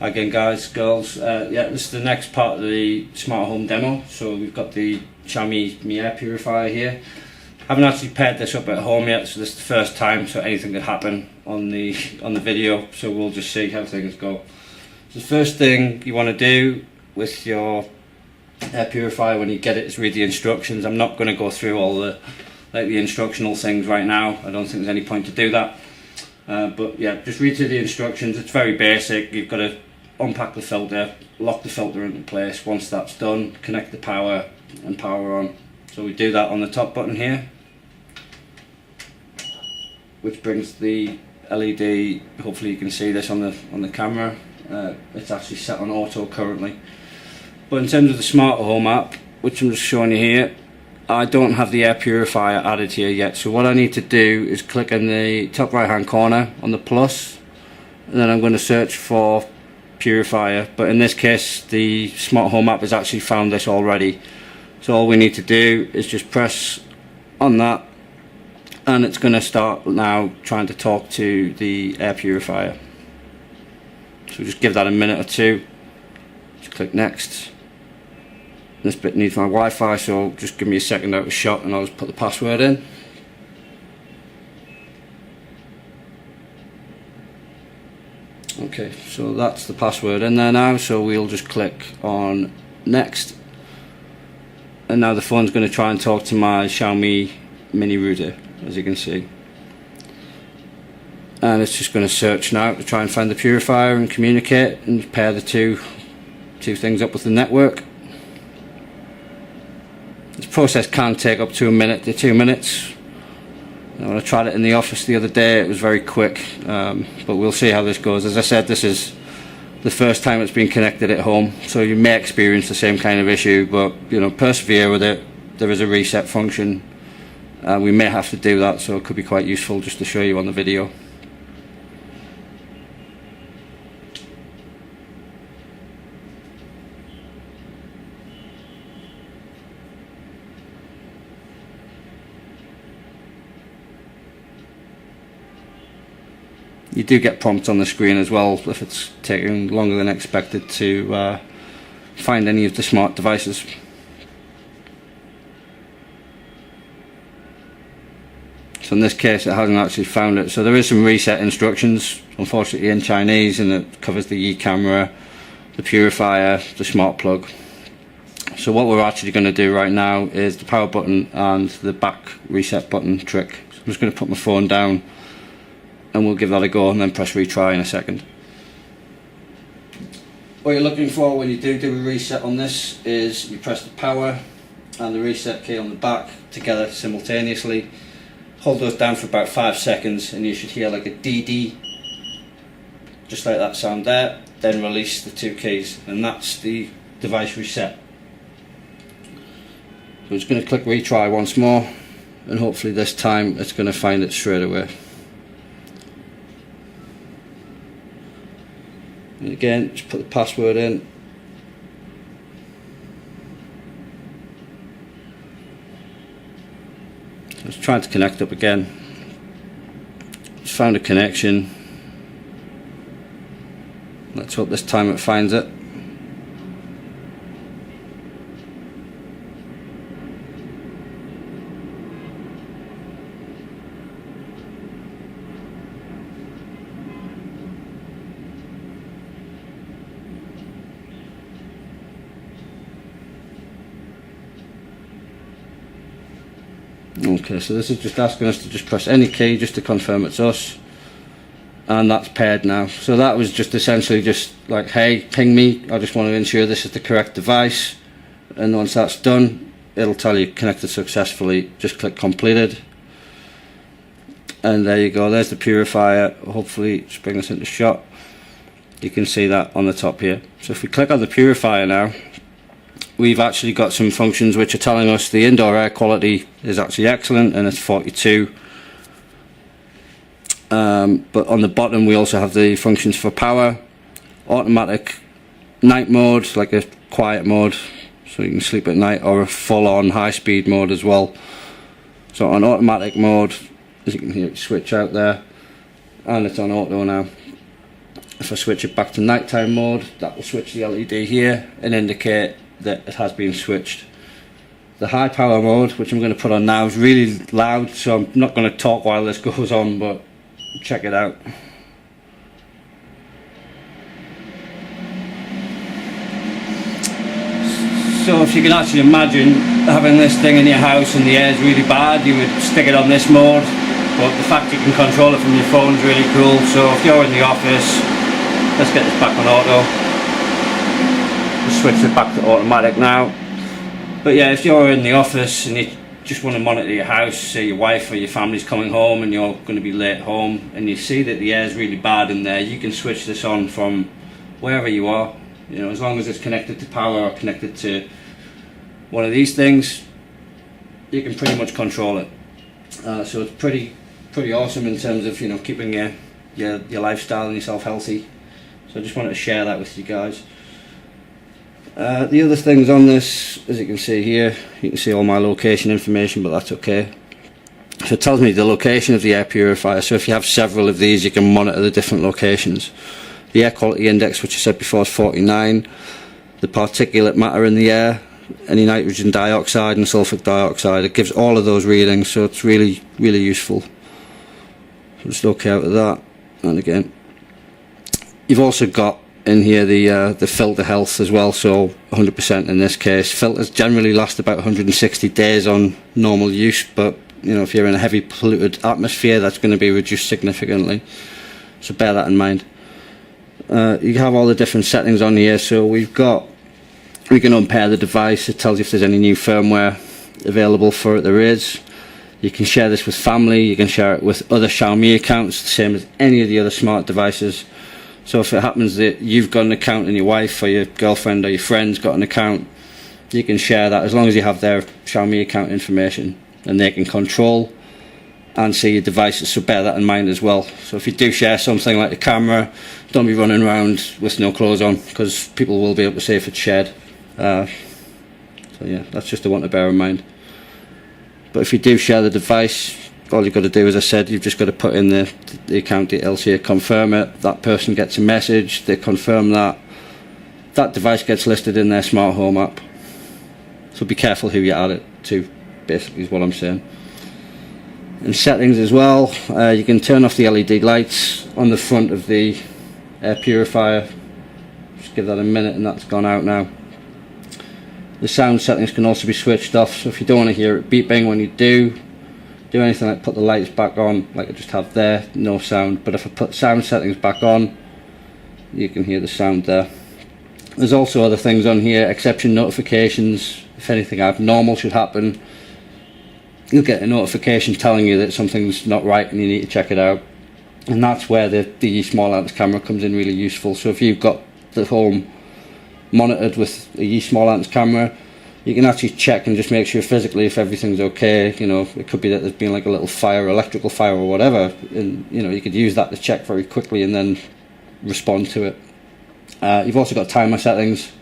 Again, guys, girls, yeah, this is the next part of the smart home demo. So we've got the Xiaomi Air Purifier here. Haven't actually paired this up at home yet, so this is the first time, so anything could happen on the video, so we'll just see how things go. So the first thing you want to do with your air purifier when you get it is read the instructions. I'm not going to go through all the instructional things right now. I don't think there's any point to do that. But yeah, just read through the instructions. It's very basic. You've got to unpack the filter, lock the filter into place. Once that's done, connect the power and power on. So we do that on the top button here, which brings the LED. Hopefully you can see this on the camera. It's actually set on auto currently. But in terms of the smart home app, which I'm just showing you here, I don't have the air purifier added here yet. So what I need to do is click in the top right hand corner on the plus, and then I'm going to search for purifier. But in this case, the smart home app has actually found this already. So all we need to do is just press on that, and it's going to start now trying to talk to the air purifier. So just give that a minute or two. Just click next. This bit needs my Wi-Fi, so just give me a second out of shot and I'll just put the password in. Okay, so that's the password in there now, so we'll just click on next. And now the phone's going to try and talk to my Xiaomi mini router, as you can see. And it's just going to search now to try and find the purifier and communicate and pair the two things up with the network. This process can take up to a minute to 2 minutes. When I tried it in the office the other day, it was very quick, but we'll see how this goes. As I said, this is the first time it's been connected at home, so you may experience the same kind of issue, but you know, persevere with it. There is a reset function. We may have to do that, so it could be quite useful just to show you on the video. You do get prompts on the screen as well if it's taking longer than expected to find any of the smart devices. So in this case it hasn't actually found it. So there is some reset instructions, unfortunately in Chinese, and it covers the e-camera, the purifier, the smart plug. So what we're actually going to do right now is the power button and the back reset button trick. So I'm just going to put my phone down and we'll give that a go and then press retry in a second. What you're looking for when you do a reset on this is you press the power and the reset key on the back together simultaneously. Hold those down for about 5 seconds and you should hear like a DD, just like that sound there. Then release the 2 keys and that's the device reset. So I'm just going to click retry once more, and hopefully this time it's going to find it straight away. And again, just put the password in. I was trying to connect up again. Just found a connection. Let's hope this time it finds it. Okay, so this is just asking us to just press any key just to confirm it's us, and that's paired now. So that was just essentially just like, hey, ping me, I just want to ensure this is the correct device, and once that's done it'll tell you connected successfully. Just click completed, and there you go, there's the purifier. Hopefully just bring this into shot. You can see that on the top here. So if we click on the purifier now, we've actually got some functions which are telling us the indoor air quality is actually excellent and it's 42. But on the bottom we also have the functions for power, automatic night mode, like a quiet mode so you can sleep at night, or a full-on high-speed mode as well. So on automatic mode, as you can hear it switch out there, and it's on auto now. If I switch it back to nighttime mode, that will switch the LED here and indicate that it has been switched. The high power mode, which I'm going to put on now, is really loud, so I'm not going to talk while this goes on, but check it out. So if you can actually imagine having this thing in your house and the air is really bad, you would stick it on this mode, but the fact you can control it from your phone is really cool. So if you're in the office, let's get this back on auto. Just switch it back to automatic now. But yeah, if you're in the office and you just want to monitor your house, say your wife or your family's coming home and you're going to be late home, and you see that the air is really bad in there, you can switch this on from wherever you are. You know, as long as it's connected to power or connected to one of these things, you can pretty much control it. So it's pretty awesome in terms of, you know, keeping your lifestyle and yourself healthy. So I just wanted to share that with you guys. The other things on this, as you can see here, you can see all my location information, but that's okay. So it tells me the location of the air purifier. So if you have several of these, you can monitor the different locations. The air quality index, which I said before, is 49. The particulate matter in the air, any nitrogen dioxide and sulfur dioxide, it gives all of those readings, so it's really useful. So just okay out of that. And again, you've also got in here the filter health as well, so 100% in this case. Filters generally last about 160 days on normal use, but you know, if you're in a heavy polluted atmosphere, that's going to be reduced significantly, so bear that in mind. You have all the different settings on here, so we can unpair the device. It tells you if there's any new firmware available for it. There is. You can share this with family, you can share it with other Xiaomi accounts, the same as any of the other smart devices. So if it happens that you've got an account and your wife or your girlfriend or your friend's got an account, you can share that as long as you have their Xiaomi account information, and they can control and see your devices, so bear that in mind as well. So if you do share something like the camera, don't be running around with no clothes on, because people will be able to see if it's shared. So yeah, that's just the one to bear in mind. But if you do share the device, all you've got to do, as I said, you've just got to put in the account details here, confirm it, that person gets a message, they confirm that device gets listed in their smart home app. So be careful who you add it to, basically is what I'm saying. In settings as well, you can turn off the LED lights on the front of the air purifier. Just give that a minute and that's gone out now. The sound settings can also be switched off, so if you don't want to hear it beeping when you do anything like put the lights back on, like I just have there, no sound. But if I put sound settings back on, you can hear the sound there. There's also other things on here, exception notifications. If anything abnormal should happen, you'll get a notification telling you that something's not right and you need to check it out. And that's where the small lens camera comes in really useful. So if you've got the home monitored with a small lens camera, you can actually check and just make sure physically if everything's okay. You know, it could be that there's been like a little fire, electrical fire or whatever, and you know, you could use that to check very quickly and then respond to it. You've also got timer settings,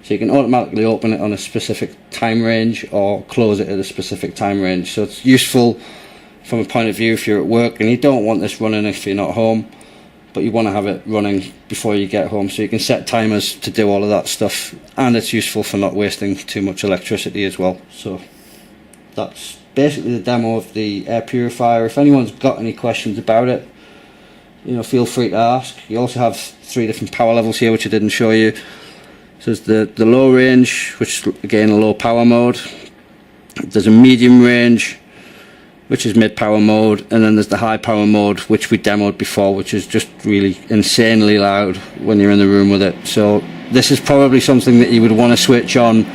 so you can automatically open it on a specific time range or close it at a specific time range. So it's useful from a point of view if you're at work and you don't want this running if you're not home, but you want to have it running before you get home, so you can set timers to do all of that stuff, and it's useful for not wasting too much electricity as well. So that's basically the demo of the air purifier. If anyone's got any questions about it, you know, feel free to ask. You also have 3 different power levels here, which I didn't show you. So there's the low range, which is again a low power mode. There's a medium range, which is mid power mode, and then there's the high power mode, which we demoed before, which is just really insanely loud when you're in the room with it. So this is probably something that you would want to switch on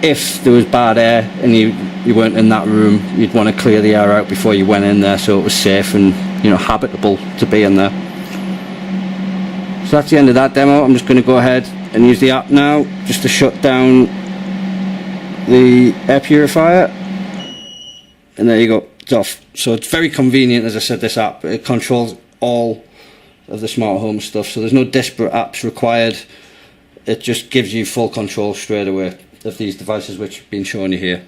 if there was bad air and you weren't in that room. You'd want to clear the air out before you went in there, so it was safe and, you know, habitable to be in there. So that's the end of that demo. I'm just going to go ahead and use the app now just to shut down the air purifier, and there you go, it's off. So it's very convenient, as I said, this app. It controls all of the smart home stuff, so there's no disparate apps required. It just gives you full control straight away of these devices which have been shown you here.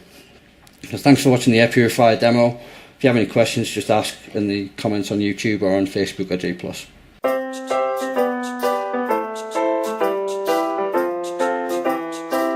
So thanks for watching the air purifier demo. If you have any questions, just ask in the comments on YouTube or on Facebook or G+. you.